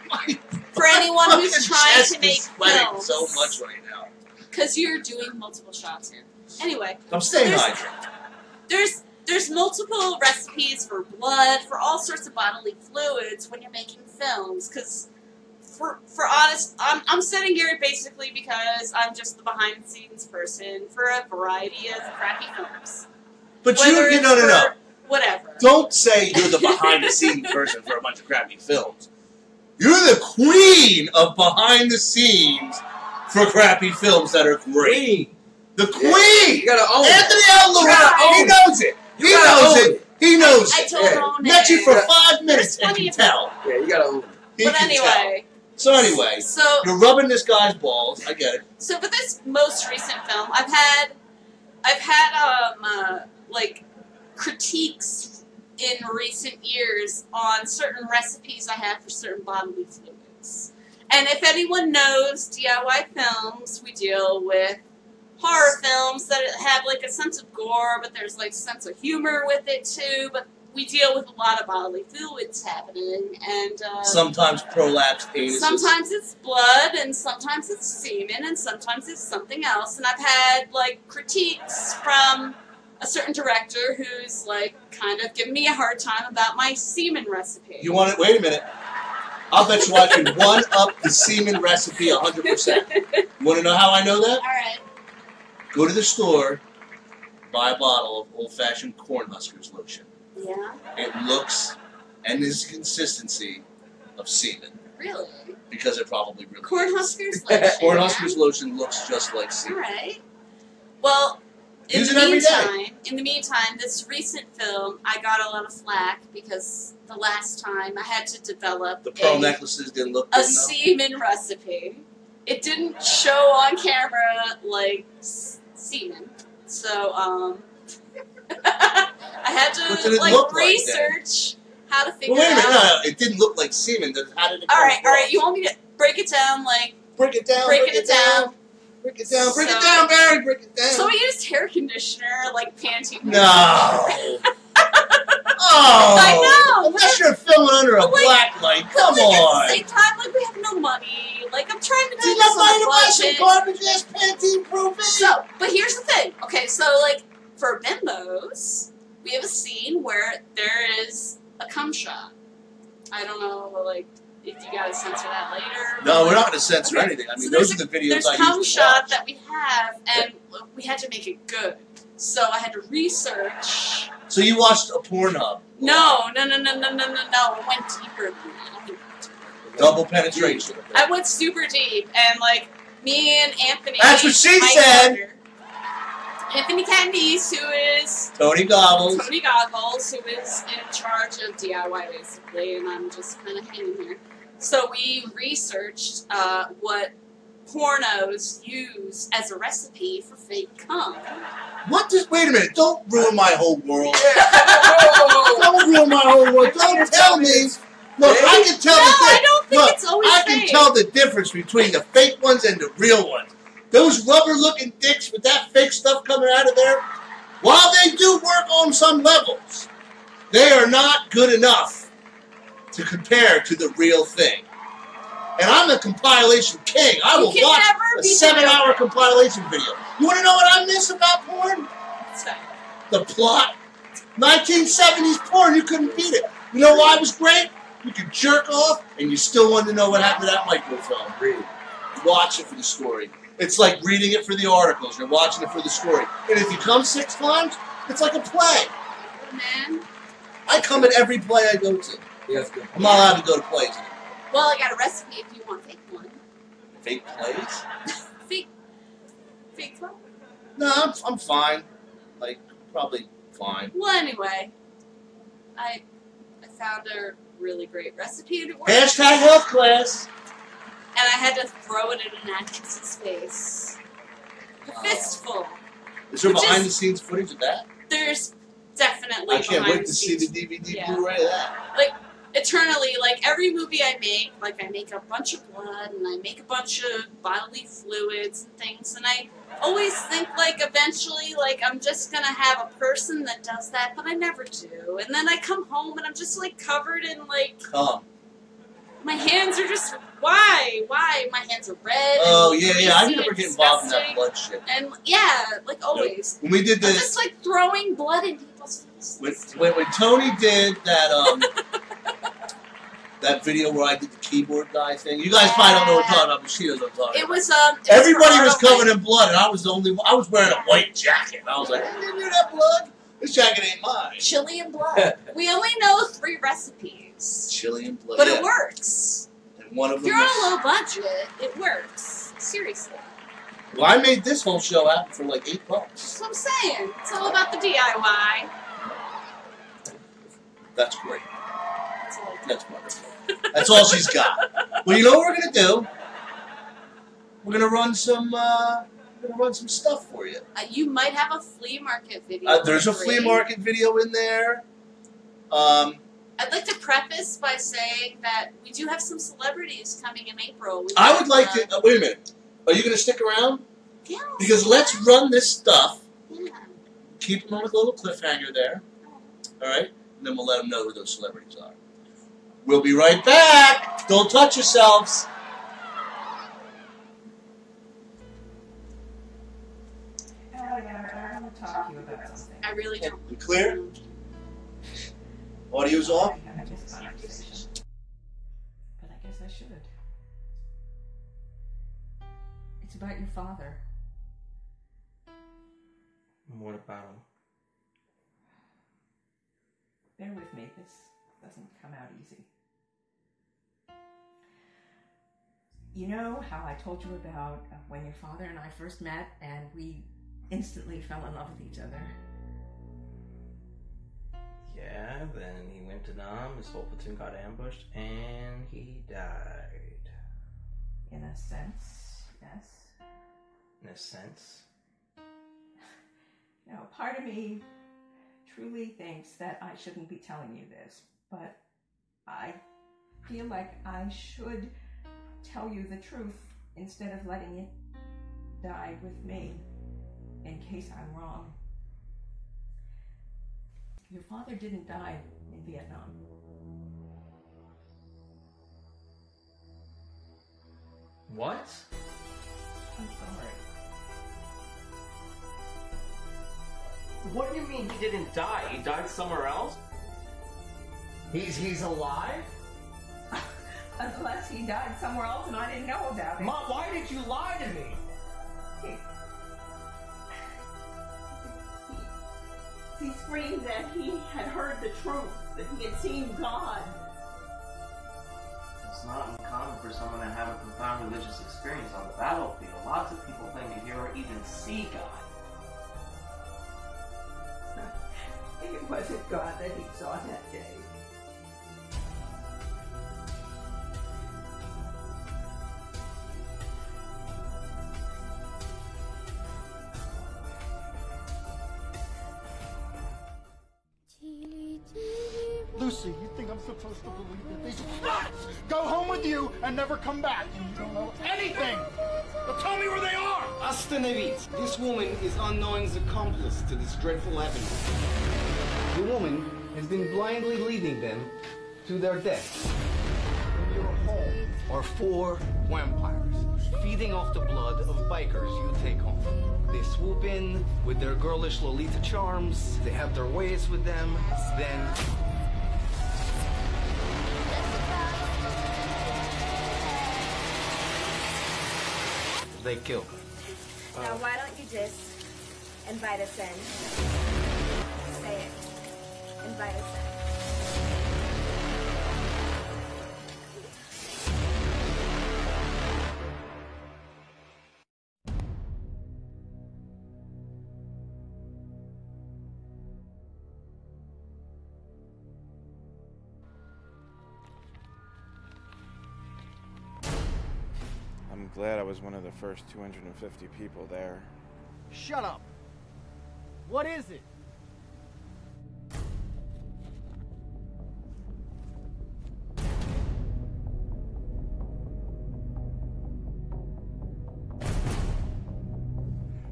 for anyone who's trying to make films. So much right now. Because you're doing multiple shots here. Anyway, I'm staying hydrated. There's multiple recipes for blood, for all sorts of bodily fluids when you're making films. Because for honest, I'm sitting here basically because I'm just the behind the scenes person for a variety of crappy films. But no. Whatever. Don't say you're the behind-the-scenes person for a bunch of crappy films. You're the queen of behind-the-scenes for crappy films that are great. The queen! You gotta own Anthony it. He knows it. He knows it. He knows I it. don't own it. Met you for 5 minutes and can tell. Yeah, you gotta own it. But anyway. So anyway, you're rubbing this guy's balls. I get it. So for this most recent film, I've had like critiques in recent years on certain recipes I have for certain bodily fluids. And if anyone knows DIY films, we deal with horror films that have like a sense of gore, but there's like a sense of humor with it too. But we deal with a lot of bodily fluids happening, and sometimes prolapsed anuses. Sometimes it's blood, and sometimes it's semen, and sometimes it's something else. And I've had like critiques from a certain director who's like kind of giving me a hard time about my semen recipe. You want it? Wait a minute. I'll bet you I can one up the semen recipe 100%. You want to know how I know that? All right. Go to the store, buy a bottle of old-fashioned Cornhuskers lotion. Yeah. It looks and is consistency of semen. Really? Because it probably really Cornhuskers lotion. Cornhuskers lotion looks just like semen. All right. Well, in the meantime, this recent film, I got a lot of flack because the last time I had to develop the pearl necklaces didn't look good enough. Semen recipe. It didn't show on camera like semen, so I had to like research how to figure wait a it minute, out. no, it didn't look like semen. Then how did it? All right. You want me to break it down? Like break it down. Break it down. Break it down. Break it down, Barry. Break it down. So I used hair conditioner, like Pantene. No. Oh, I know. Unless you're filming under a black light, come on. At the same time, like we have no money. Like I'm trying to do There's this no money to on buy a some budget. garbage ass Pantene proof. So, but here's the thing. Okay, so like for bimbos, we have a scene where there is a cum shot. I don't know, like if you gotta censor that later. No, we're not going to censor anything. I mean, those are the videos there's I cum use to shot watch. that we have, and we had to make it good. So I had to research. So you watched a Pornhub. No. I went deeper than that. Double penetration. I went super deep, and like me and Anthony. That's what she said. Partner, Anthony Candice, who is Tony Goggles, who is in charge of DIY basically, and I'm just kind of hanging here. So we researched what pornos use as a recipe for fake cum. What does? Wait a minute! Don't ruin my whole world. Don't ruin my whole world. Don't tell me Look, I can tell I don't think it's always I fake. can tell the difference between the fake ones and the real ones. Those rubber-looking dicks with that fake stuff coming out of there, while they do work on some levels, they are not good enough to compare to the real thing. And I'm a compilation king. I will watch a 7-hour compilation video. You want to know what I miss about porn? The plot. 1970s porn, you couldn't beat it. You know why it was great? You could jerk off, and you still wanted to know what happened to that microfilm. Read. Watch it for the story. It's like reading it for the articles. You're watching it for the story. And if you come 6 times, it's like a play. Man. I come at every play I go to. Yeah, that's good. I'm not allowed to go to plays anymore. Well, I got a recipe if you want fake one. Fake plays? Fake one? No, I'm fine. Like, probably fine. Well, anyway, I found a really great recipe to work. Hashtag health class. And I had to throw it in an actress's face. A fistful. Is there behind-the-scenes footage of that? There's definitely I can't wait to see the behind-the-scenes. DVD Yeah. Blu-ray of that. Like, eternally, like, every movie I make, like, I make a bunch of blood, and I make a bunch of bodily fluids and things, and I always think, like, eventually, like, I'm just gonna have a person that does that, but I never do. And then I come home, and I'm just, like, covered in, like... My hands are just... Why? My hands are red. Oh, and yeah. I greasy never and get involved in that disgusting. blood shit. And, yeah, like, always. When we did I'm this... just, like, throwing blood in people's faces. When Tony did that, that video where I did the keyboard guy thing, you guys probably don't know what I'm talking about, but she knows what I'm talking about. It was, Everybody was covered in blood, and I was the only one. I was wearing a white jacket, and I was like, I didn't do that blood. This jacket ain't mine. Chili and blood. We only know 3 recipes. Chili and blood. But yeah. it works. And one of If them you're on was, a low budget, it works. Seriously. well, I made this whole show happen for like $8. That's what I'm saying. It's all about the DIY. That's great. That's wonderful. That's all she's got. Well, you know what we're gonna do? We're gonna run some. Stuff for you. You might have a flea market video. There's a flea market video in there. I'd like to preface by saying that we do have some celebrities coming in April. I would like to. Wait a minute. Are you gonna stick around? Yeah. Because let's run this stuff. Yeah. Keep them on a little cliffhanger there. All right, and then we'll let them know who those celebrities are. We'll be right back. Don't touch yourselves. I want to talk to you about something. I really don't. You clear? Audio's off? I had this conversation, but I guess I should. It's about your father. What about him? Bear with me, this doesn't come out easy. You know how I told you about when your father and I first met and we instantly fell in love with each other? Yeah, then he went to Nam, his whole platoon got ambushed, and he died. In a sense, yes. In a sense? Now, part of me truly thinks that I shouldn't be telling you this, but I feel like I should tell you the truth instead of letting it die with me, in case I'm wrong. Your father didn't die in Vietnam. What? I'm sorry. What do you mean he didn't die? He died somewhere else? He's alive? Unless he died somewhere else and I didn't know about it. Mom, why did you lie to me? He screamed that he had heard the truth, that he had seen God. It's not uncommon for someone to have a profound religious experience on the battlefield. Lots of people claim to hear or even see God. It wasn't God that he saw that day. Lucy, you think I'm supposed to believe that these rats go home with you and never come back? You don't know anything! But tell me where they are! Astanevit, this woman is Unknowing's accomplice to this dreadful happening. The woman has been blindly leading them to their death. In your home are 4 vampires, feeding off the blood of bikers you take home. They swoop in with their girlish Lolita charms, they have their ways with them, then... they kill her. Now why don't you just invite us in? Say it. Invite us in. I'm glad I was one of the first 250 people there. Shut up! What is it?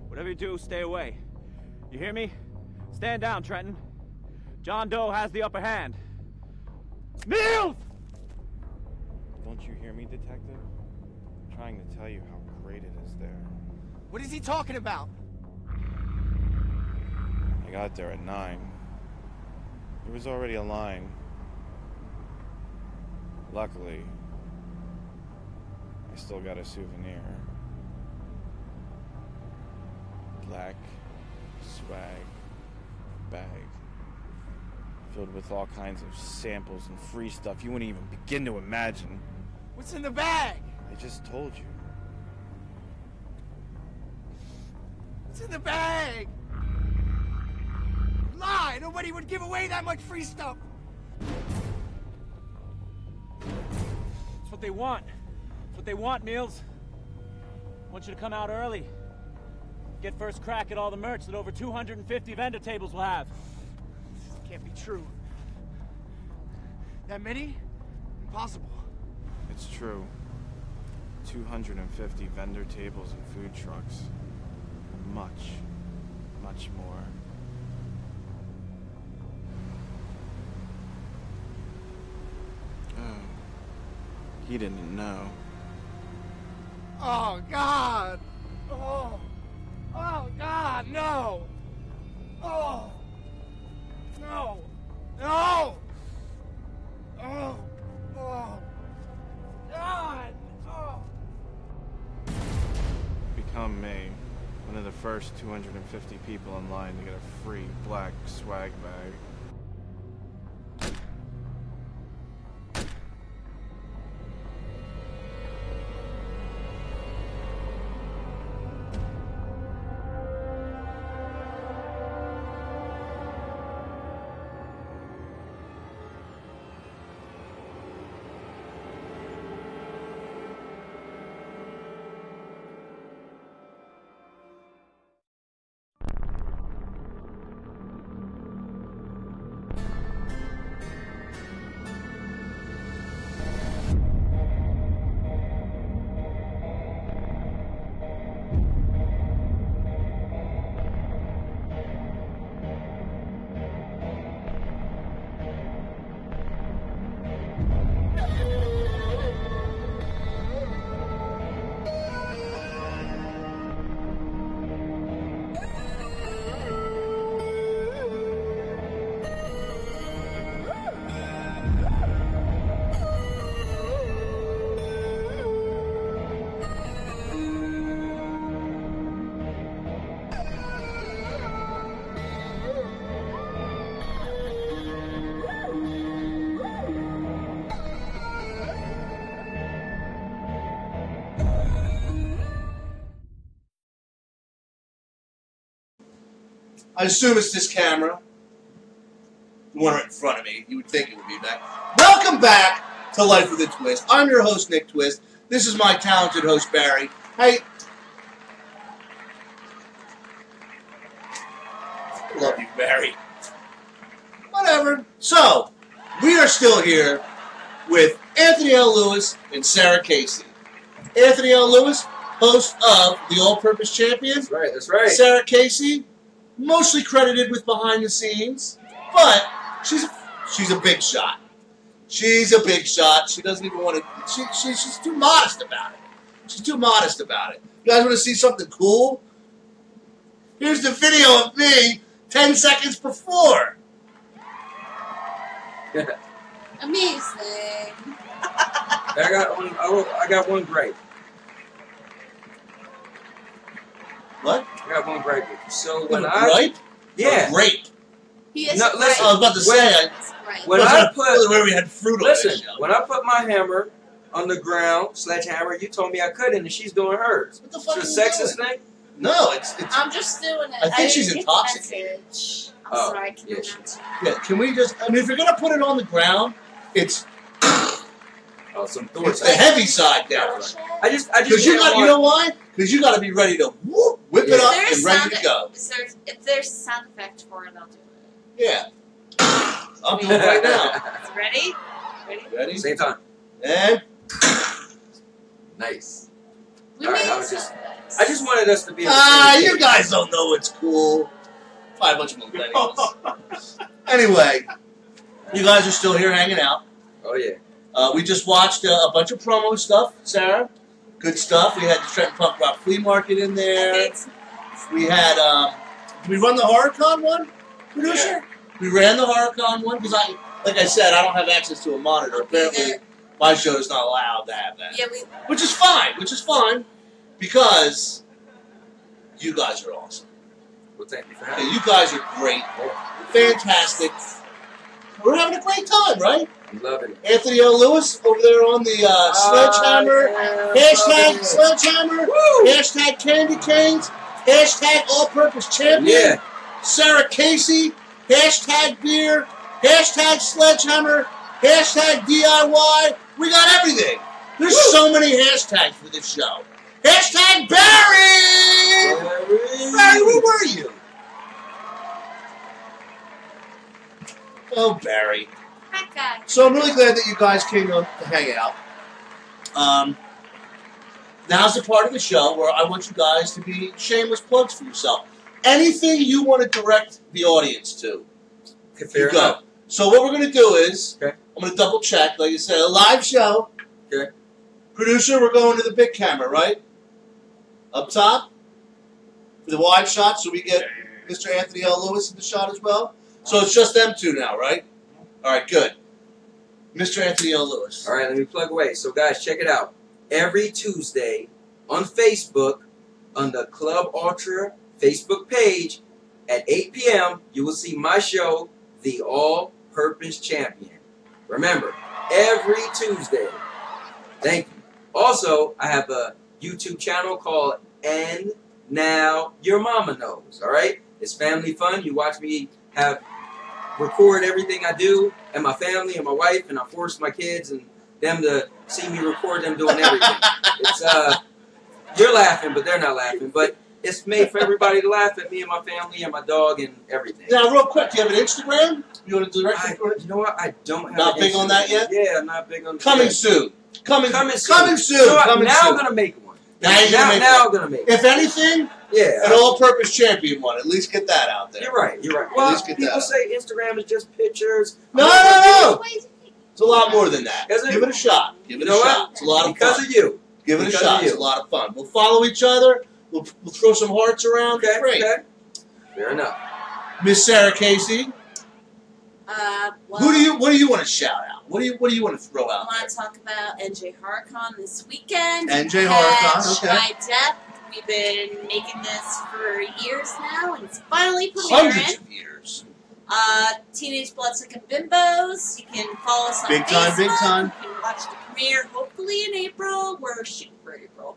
Whatever you do, stay away. You hear me? Stand down, Trenton. John Doe has the upper hand. Niels! Don't you hear me, Detective? I'm trying to tell you how great it is there. What is he talking about? I got there at 9. There was already a line. Luckily, I still got a souvenir. Black swag bag filled with all kinds of samples and free stuff you wouldn't even begin to imagine. What's in the bag? I just told you. What's in the bag? Lie! Nobody would give away that much free stuff! That's what they want. That's what they want, Niels. I want you to come out early. Get first crack at all the merch that over 250 vendor tables will have. This can't be true. That many? Impossible. It's true. 250 vendor tables and food trucks. And much, much more. Oh. He didn't know. Oh, God! Oh! Oh, God, no! Oh! No! No! Oh! Oh! God! Oh! Become me. One of the first 250 people in line to get a free black swag bag. I assume it's this camera. The one right in front of me. You would think it would be back. Welcome back to Life with a Twist. I'm your host, Nick Twist. This is my talented host, Barry. Hey. Love you, Barry. Whatever. So, We are still here with Anthony L. Lewis and Sarah Casey. Anthony L. Lewis, host of The All-Purpose Champion. That's right, that's right. Sarah Casey, mostly credited with behind the scenes, but she's a big shot. She's a big shot. She doesn't even want to. She's too modest about it. She's too modest about it. You guys want to see something cool? Here's the video of me 10 seconds before. Amazing. I got one gripe. What? I got one gripe. So when gripe? Yeah. Or grape. He is No, listen, I was about to say. When I put where we had fruit on listen, that show. when I put my hammer on the ground, sledgehammer, you told me I couldn't, and she's doing hers. What the fuck It's is a sexist thing? No, it's. I'm just doing it. I think she's didn't get the intoxicated. message. I'm Oh, sorry, I can't yeah, answer. Yeah, can we just? I mean, if you're gonna put it on the ground, it's Some Thor the heavy side down. I just Because you got, you know why? Because you got to be ready to whoop, whip it up and ready to go. If there's a sound effect for it, I'll do it. Yeah, I'll do it right now. Ready? Ready? Same time. And nice. We All right, made I just wanted us to be. you guys don't know it's cool. Probably a bunch of millennials. Anyway, you guys are still here hanging out. Oh yeah. We just watched a bunch of promo stuff, Sarah. Good stuff. We had the Trenton Punk Rock Flea Market in there. We had, did we run the HorrorCon one, producer? Yeah. We ran the HorrorCon one because like I said, I don't have access to a monitor. Apparently, my show is not allowed to have that. Yeah, Which is fine, because you guys are awesome. Well, thank you for Yeah, having me. you guys are great. Fantastic. We're having a great time, right? I'm loving it. Anthony L. Lewis over there on the Sledgehammer. Hashtag Sledgehammer. Hashtag Candy Canes. Hashtag All-Purpose Champion. Yeah. Sarah Casey. Hashtag beer. Hashtag Sledgehammer. Hashtag DIY. We got everything. There's so many hashtags for this show. Hashtag Barry! Barry, where were you? Oh, Barry. So I'm really glad that you guys came to hang out. Now's the part of the show where I want you guys to be shameless plugs for yourself. Anything you want to direct the audience to, Fair go. enough. So what we're going to do is, Okay. I'm going to double check, like you said, a live show. Okay. Producer, we're going to the big camera, right? Up top? For the wide shot, so we get Mr. Anthony L. Lewis in the shot as well. So it's just them two now, right? All right, good. Mr. Anthony L. Lewis. All right, let me plug away. So, guys, check it out. Every Tuesday on Facebook, on the Club Ultra Facebook page, at 8 p.m., you will see my show, The All-Purpose Champion. Remember, every Tuesday. Thank you. Also, I have a YouTube channel called And Now Your Mama Knows. All right? It's family fun. You watch me record everything I do, and my family and my wife, and I force my kids and them to see me record them doing everything. It's you're laughing, but they're not laughing. But it's made for everybody to laugh at me and my family and my dog and everything. Now, real quick, do you have an Instagram? You want to direct it for it? You know what? I don't have. Not an big on Instagram. that yet? Yeah, I'm not big on. Coming yeah. soon. Coming soon. You know what? Coming now soon. I'm gonna make one. Now you're gonna make now one. I'm gonna make If anything, yeah, an all-purpose champion one. At least get that out there. You're right. You're right. At Well, least get people that. say Instagram is just pictures. No. It's a lot more than that. Is it? Give it a shot. Give it You know a shot. what? It's a lot of Because fun. of you. Give it a Because shot. of you. It's a lot of fun. We'll follow each other. We'll throw some hearts around. Okay. Great. Okay. Fair enough. Miss Sarah Casey, Well, what do you want to shout out? What do you want to throw out? I want to talk about NJ HorrorCon this weekend. NJ HorrorCon, okay. My Death. We've been making this for years now, and it's finally premiering. Hundreds of years. Teenage Bloodsucking Bimbos. You can follow us on Big time, Facebook. big time. You can watch the premiere hopefully in April. We're shooting for April.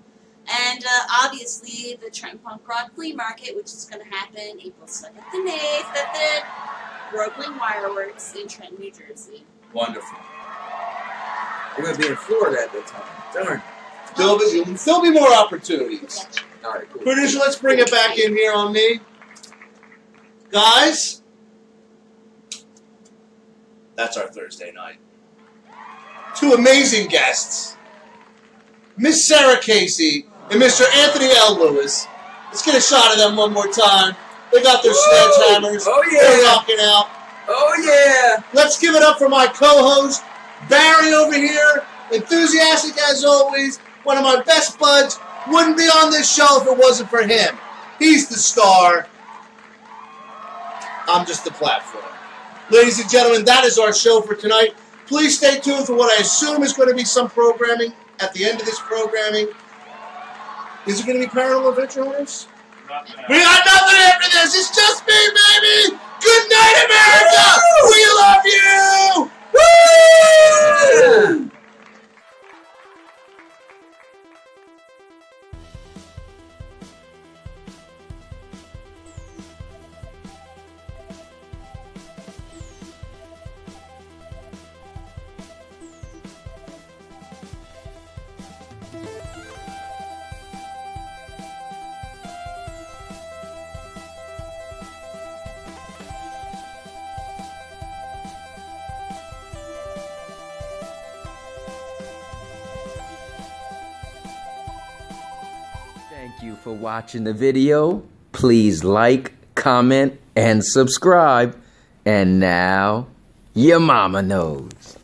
And obviously the Trenton Punk Rock Flea Market, which is going to happen April 2nd and 8th at the Roebling Wireworks in Trenton, New Jersey. Wonderful. We're gonna be in Florida at that time. Darn. There'll be more opportunities. All right. Cool. Producer, let's bring it back in here on me. Guys, That's our Thursday night. Two amazing guests, Miss Sarah Casey and Mr. Anthony L. Lewis. Let's get a shot of them one more time. They got their sledgehammers. Oh, yeah. They're rocking out. Oh, yeah. Let's give it up for my co-host, Barry over here. Enthusiastic as always. One of my best buds. Wouldn't be on this show if it wasn't for him. He's the star. I'm just the platform. Ladies and gentlemen, that is our show for tonight. Please stay tuned for what I assume is going to be some programming at the end of this programming. Is it going to be Paranormal Adventure Hunters? We got nothing after this. It's just me, baby. Good night, America. We love you. Woo! Thank you for watching the video. Please like, comment, and subscribe. And now, your mama knows.